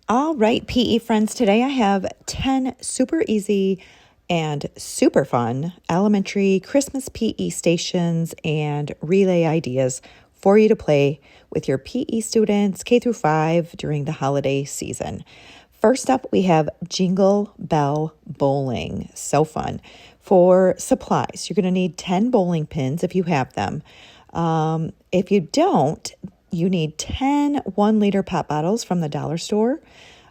All right, PE friends, today I have 10 super easy and super fun elementary Christmas PE stations and relay ideas for you to play with your PE students K through 5 during the holiday season. First up, we have Jingle Bell Bowling. So fun. For supplies, you're going to need 10 bowling pins if you have them. If you don't, you need 10 1-liter pop bottles from the dollar store.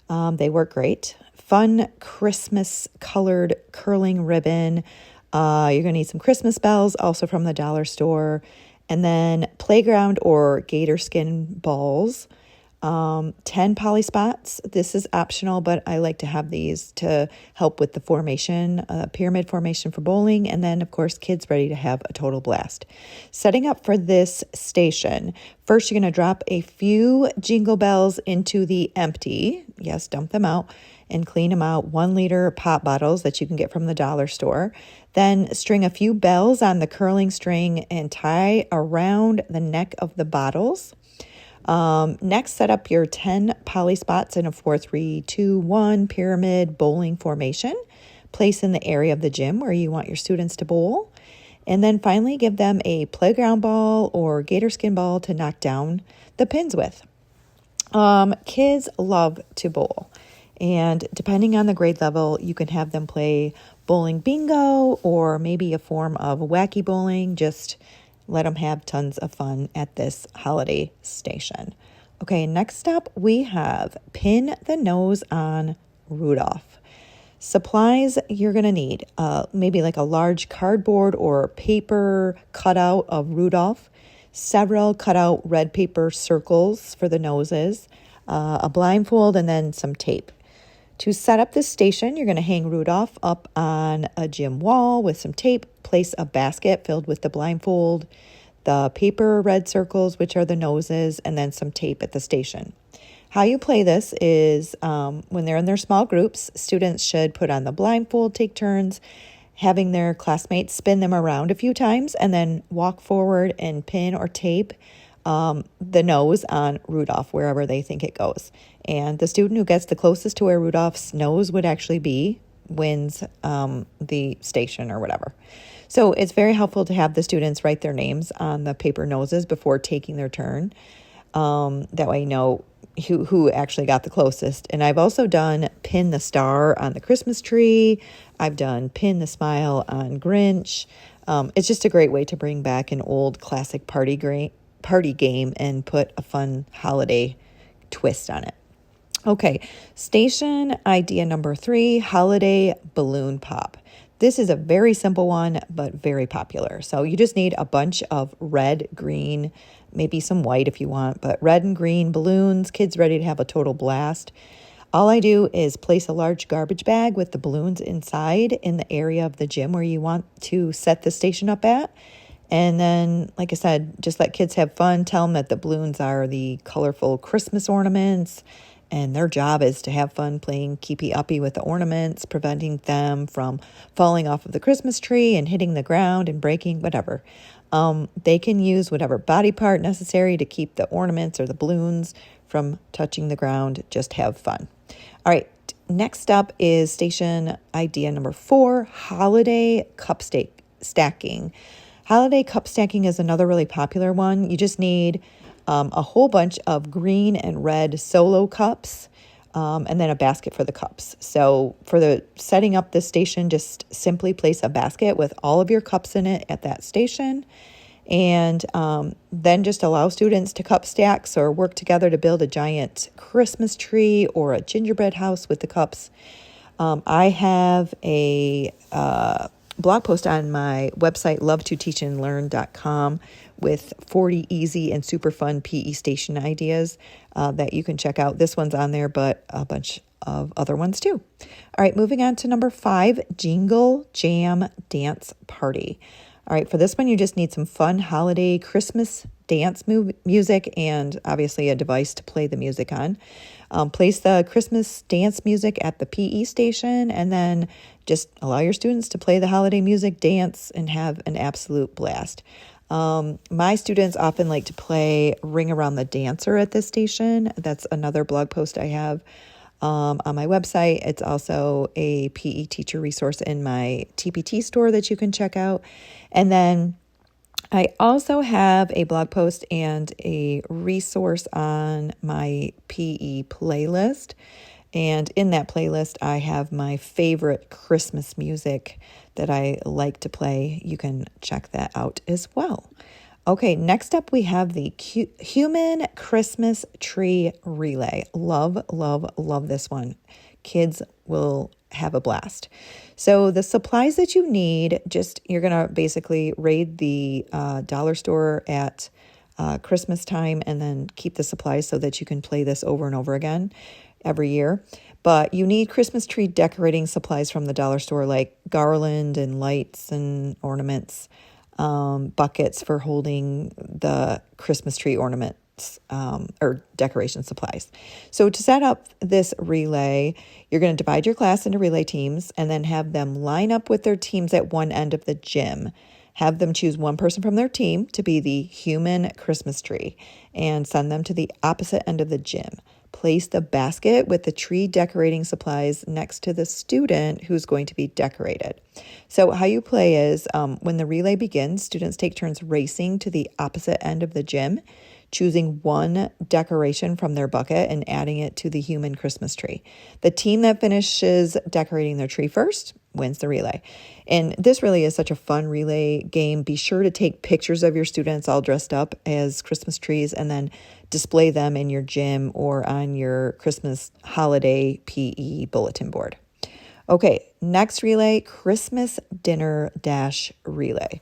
They work great. Fun Christmas colored curling ribbon. You're going to need some Christmas bells, also from the dollar store. And then playground or gator skin balls. 10 poly spots. This is optional, but I like to have these to help with the formation, pyramid formation for bowling. And then, of course, kids ready to have a total blast. Setting up for this station. First, you're going to drop a few jingle bells into the empty. Yes, dump them out and clean them out. 1-liter pop bottles that you can get from the dollar store. Then string a few bells on the curling string and tie around the neck of the bottles. Next, set up your 10 poly spots in a 4-3-2-1 pyramid bowling formation. Place in the area of the gym where you want your students to bowl. And then finally, give them a playground ball or gator skin ball to knock down the pins with. Kids love to bowl. And depending on the grade level, you can have them play bowling bingo or maybe a form of wacky bowling. Just let them have tons of fun at this holiday station. Okay, next up we have pin the nose on Rudolph. Supplies you're going to need, maybe like a large cardboard or paper cutout of Rudolph, several cutout red paper circles for the noses, a blindfold, and then some tape. To set up this station, you're going to hang Rudolph up on a gym wall with some tape. Place a basket filled with the blindfold, the paper red circles, which are the noses, and then some tape at the station. How you play this is when they're in their small groups, students should put on the blindfold, take turns, having their classmates spin them around a few times, and then walk forward and pin or tape the nose on Rudolph wherever they think it goes. And the student who gets the closest to where Rudolph's nose would actually be wins the station or whatever. So it's very helpful to have the students write their names on the paper noses before taking their turn. That way you know who actually got the closest. And I've also done pin the star on the Christmas tree. I've done pin the smile on Grinch. It's just a great way to bring back an old classic party game and put a fun holiday twist on it. Okay, station idea number 3, holiday balloon pop. This is a very simple one, but very popular. So you just need a bunch of red, green, maybe some white if you want, but red and green balloons, kids ready to have a total blast. All I do is place a large garbage bag with the balloons inside in the area of the gym where you want to set the station up at. And then, like I said, just let kids have fun. Tell them that the balloons are the colorful Christmas ornaments, and their job is to have fun playing keepy-uppy with the ornaments, preventing them from falling off of the Christmas tree and hitting the ground and breaking, whatever. They can use whatever body part necessary to keep the ornaments or the balloons from touching the ground. Just have fun. All right, next up is station idea number 4, holiday cup stacking. Holiday cup stacking is another really popular one. You just need a whole bunch of green and red solo cups, and then a basket for the cups. So for the setting up this station, just simply place a basket with all of your cups in it at that station, and then just allow students to cup stacks or work together to build a giant Christmas tree or a gingerbread house with the cups. I have a blog post on my website, lovetoteachandlearn.com, with 40 easy and super fun PE station ideas that you can check out. This one's on there, but a bunch of other ones too. All right, moving on to number 5, Jingle Jam Dance Party. All right, for this one, you just need some fun holiday Christmas dance music and obviously a device to play the music on. Place the Christmas dance music at the PE station and then just allow your students to play the holiday music, dance, and have an absolute blast. My students often like to play Ring Around the Dancer at this station. That's another blog post I have. on my website. It's also a PE teacher resource in my TPT store that you can check out. And then I also have a blog post and a resource on my PE playlist. And in that playlist, I have my favorite Christmas music that I like to play. You can check that out as well. Okay, next up we have the human Christmas tree relay. Love, love, love this one. Kids will have a blast. So the supplies that you need, you're going to basically raid the dollar store at Christmas time and then keep the supplies so that you can play this over and over again every year. But you need Christmas tree decorating supplies from the dollar store, like garland and lights and ornaments, buckets for holding the Christmas tree ornaments or decoration supplies. So to set up this relay, you're going to divide your class into relay teams and then have them line up with their teams at one end of the gym. Have them choose one person from their team to be the human Christmas tree and send them to the opposite end of the gym. Place the basket with the tree decorating supplies next to the student who's going to be decorated. So how you play is when the relay begins, students take turns racing to the opposite end of the gym, choosing one decoration from their bucket and adding it to the human Christmas tree. The team that finishes decorating their tree first wins the relay. And this really is such a fun relay game. Be sure to take pictures of your students all dressed up as Christmas trees and then display them in your gym or on your Christmas holiday PE bulletin board. Okay, next relay, Christmas dinner dash relay.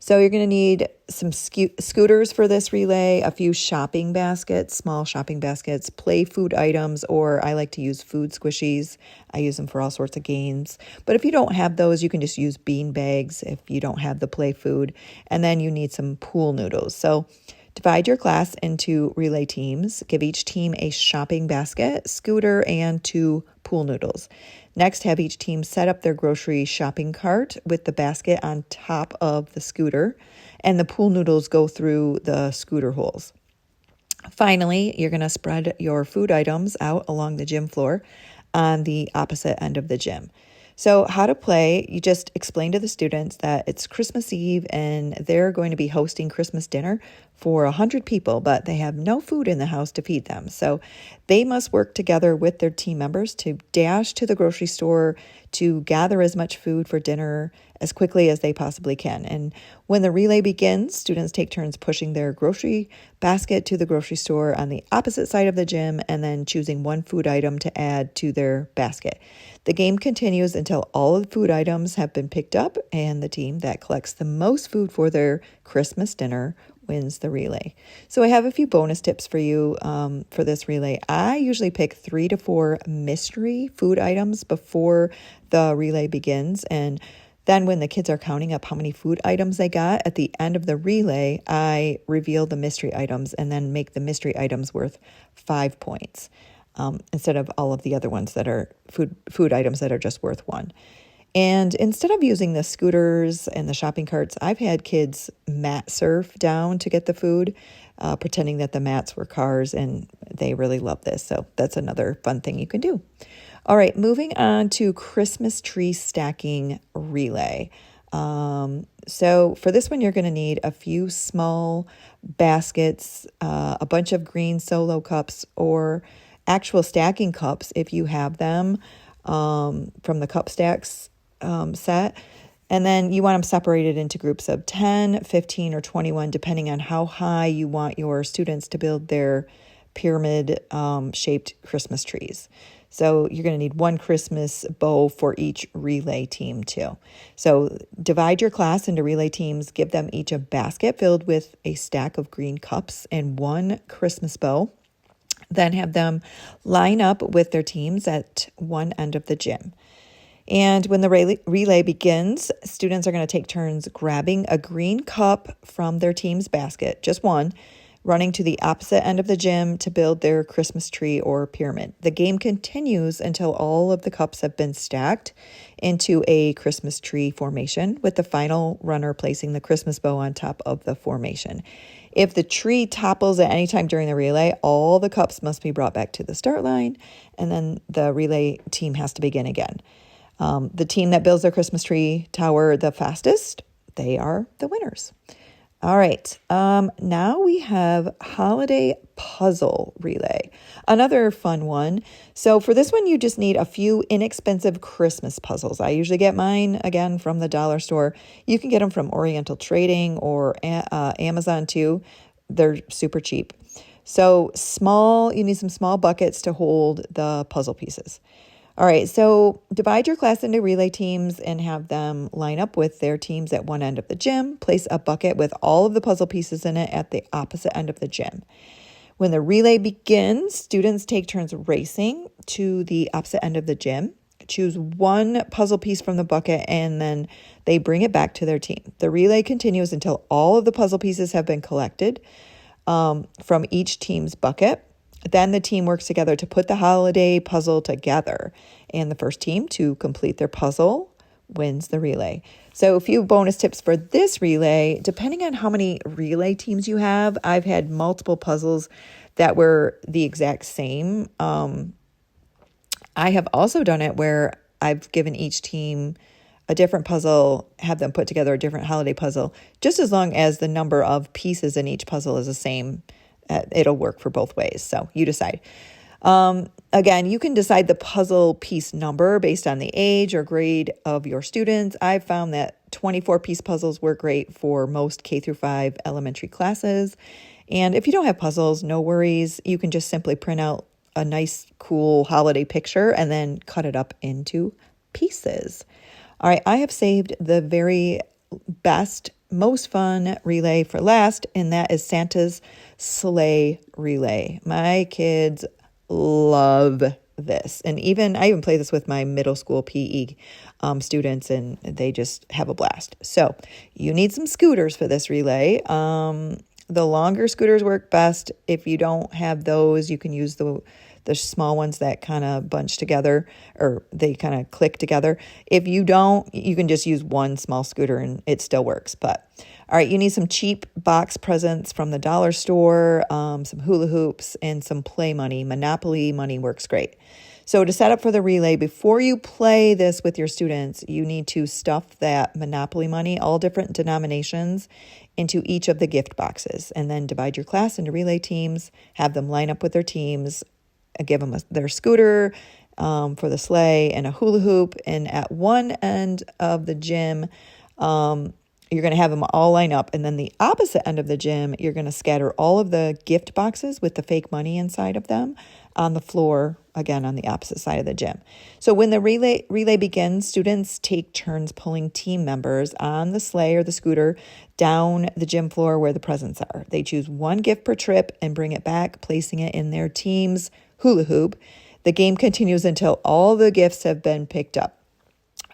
So you're going to need some scooters for this relay, a few shopping baskets, small shopping baskets, play food items, or I like to use food squishies. I use them for all sorts of games. But if you don't have those, you can just use bean bags if you don't have the play food. And then you need some pool noodles. So divide your class into relay teams. Give each team a shopping basket, scooter, and 2 pool noodles. Next, have each team set up their grocery shopping cart with the basket on top of the scooter, and the pool noodles go through the scooter holes. Finally, you're going to spread your food items out along the gym floor on the opposite end of the gym. So how to play, you just explain to the students that it's Christmas Eve and they're going to be hosting Christmas dinner for 100 people, but they have no food in the house to feed them. So they must work together with their team members to dash to the grocery store to gather as much food for dinner as quickly as they possibly can. And when the relay begins, students take turns pushing their grocery basket to the grocery store on the opposite side of the gym and then choosing one food item to add to their basket. The game continues until all of the food items have been picked up, and the team that collects the most food for their Christmas dinner wins the relay. So I have a few bonus tips for you for this relay. I usually pick 3 to 4 mystery food items before the relay begins, and then when the kids are counting up how many food items they got at the end of the relay, I reveal the mystery items and then make the mystery items worth 5 points. Instead of all of the other ones that are food items that are just worth 1. And instead of using the scooters and the shopping carts, I've had kids mat surf down to get the food, pretending that the mats were cars, and they really love this. So that's another fun thing you can do. All right, moving on to Christmas tree stacking relay. So for this one, you're going to need a few small baskets, a bunch of green solo cups, or actual stacking cups if you have them from the cup stacks set. And then you want them separated into groups of 10, 15, or 21, depending on how high you want your students to build their pyramid shaped Christmas trees. So you're going to need 1 Christmas bow for each relay team too. So divide your class into relay teams, give them each a basket filled with a stack of green cups and 1 Christmas bow. Then have them line up with their teams at one end of the gym. And when the relay begins, students are going to take turns grabbing a green cup from their team's basket, just one, running to the opposite end of the gym to build their Christmas tree or pyramid. The game continues until all of the cups have been stacked into a Christmas tree formation, with the final runner placing the Christmas bow on top of the formation. If the tree topples at any time during the relay, all the cups must be brought back to the start line, and then the relay team has to begin again. The team that builds their Christmas tree tower the fastest, they are the winners. All right, now we have holiday puzzle relay, another fun one. So for this one, you just need a few inexpensive Christmas puzzles. I usually get mine, again, from the dollar store. You can get them from Oriental Trading or Amazon too. They're super cheap. So you need some small buckets to hold the puzzle pieces. All right, so divide your class into relay teams and have them line up with their teams at one end of the gym. Place a bucket with all of the puzzle pieces in it at the opposite end of the gym. When the relay begins, students take turns racing to the opposite end of the gym. Choose one puzzle piece from the bucket and then they bring it back to their team. The relay continues until all of the puzzle pieces have been collected from each team's bucket. Then the team works together to put the holiday puzzle together, and the first team to complete their puzzle wins the relay. So a few bonus tips for this relay: depending on how many relay teams you have, I've had multiple puzzles that were the exact same. I have also done it where I've given each team a different puzzle, have them put together a different holiday puzzle, just as long as the number of pieces in each puzzle is the same. It'll work for both ways, so you decide. Again, you can decide the puzzle piece number based on the age or grade of your students. I've found that 24-piece puzzles work great for most K through 5 elementary classes. And if you don't have puzzles, no worries. You can just simply print out a nice, cool holiday picture and then cut it up into pieces. All right, I have saved the very best, most fun relay for last, and that is Santa's sleigh relay. My kids love this, and I even play this with my middle school PE students, and they just have a blast. So you need some scooters for this relay. The longer scooters work best. If you don't have those, you can use the small ones that kind of bunch together, or they kind of click together. If you don't, you can just use one small scooter and it still works. But all right, you need some cheap box presents from the dollar store, some hula hoops, and some play money. Monopoly money works great. So to set up for the relay, before you play this with your students, you need to stuff that Monopoly money, all different denominations, into each of the gift boxes, and then divide your class into relay teams, have them line up with their teams, give them their scooter for the sleigh and a hula hoop. And at one end of the gym, you're going to have them all line up. And then the opposite end of the gym, you're going to scatter all of the gift boxes with the fake money inside of them on the floor, again, on the opposite side of the gym. So when the relay begins, students take turns pulling team members on the sleigh or the scooter down the gym floor where the presents are. They choose one gift per trip and bring it back, placing it in their team's hula hoop. The game continues until all the gifts have been picked up.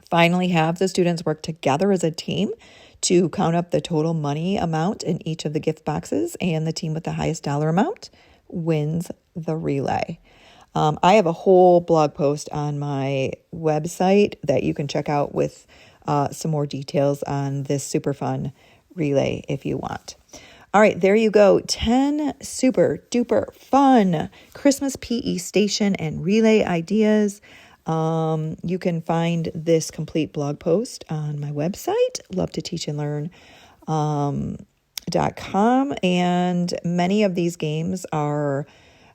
Finally, have the students work together as a team to count up the total money amount in each of the gift boxes, and the team with the highest dollar amount wins the relay. I have a whole blog post on my website that you can check out with some more details on this super fun relay if you want. All right, there you go. 10 super duper fun Christmas PE station and relay ideas. You can find this complete blog post on my website, lovetoteachandlearn.com. And many of these games are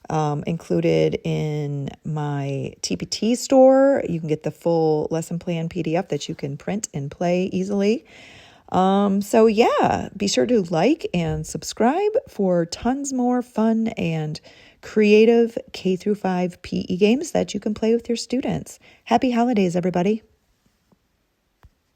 included in my TPT store. You can get the full lesson plan PDF that you can print and play easily. So yeah, be sure to like and subscribe for tons more fun and creative K through 5 PE games that you can play with your students. Happy holidays, everybody.